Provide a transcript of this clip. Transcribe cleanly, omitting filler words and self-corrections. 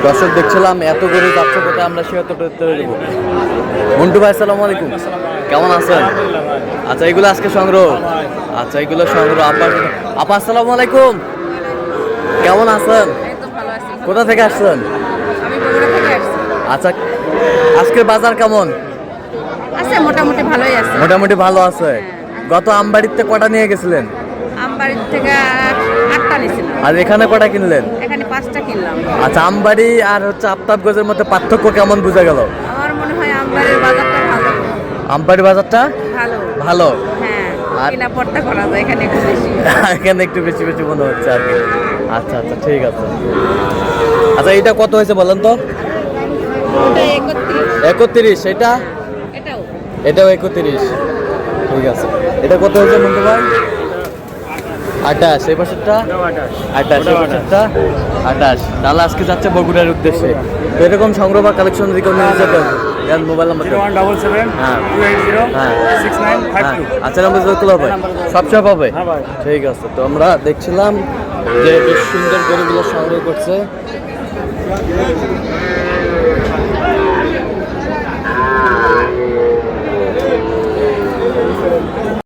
দর্শক দেখছিলাম এত গরু যাচ্ছে কোথায়, আমরা সে অতটা দেবো। মন্টু ভাই আসসালামু আলাইকুম, কেমন আছেন? আচ্ছা এগুলো আজকে সংগ্রহ, আচ্ছা এগুলো সংগ্রহ। আপা আসসালামু আলাইকুম, কেমন আছেন? কোথা থেকে আসছেন? আচ্ছা আজকের বাজার কেমন? আছে মোটামুটি ভালোই আছে। মোটামুটি ভালো আছে। গত আমবাড়িতে কটা নিয়ে গেছিলেন? আমবাড়ির থেকে 8টা নিয়েছিলাম। আর এখানে কটা কিনলেন? এখানে 5টা কিনলাম। আচ্ছা আমবাড়ি আর হচ্ছে আফতাবগঞ্জের মধ্যে পার্থক্য কেমন বোঝা গেল? আমার মনে হয় আমবাড়ির বাজারটা ভালো। আমবাড়ি বাজারটা ভালো ভালো, হ্যাঁ, আর- কিনা পড়তা করা যায় এখানে একটু বেশি। এখানে একটু বেশি বেশি মনে হচ্ছে আর কি। আচ্ছা আচ্ছা ঠিক আছে। আচ্ছা এটা কত হয়েছে বলেন তো? ওটা 31, 31। এটা এটাও এটাও 31, ঠিক আছে। এটা কত হয়েছে মন্টু ভাই? 28। এই বছরটা 28, এই বছরটা 28। তাহলে আজকে যাচ্ছে বগুড়ার উদ্দেশ্যে। তো এরকম সংগ্রহ বা কালেকশন যদি কোনো নিতে চান, দেন মোবাইল নাম্বার দেন। 0177 হ্যাঁ 280 হ্যাঁ 6952। আচ্ছা নাম্বার যোগাযোগ হবে, সব হবে। হ্যাঁ ভাই। ঠিক আছে। তো আমরা দেখছিলাম যে বেশ সুন্দর গরুগুলো সংগ্রহ করছে।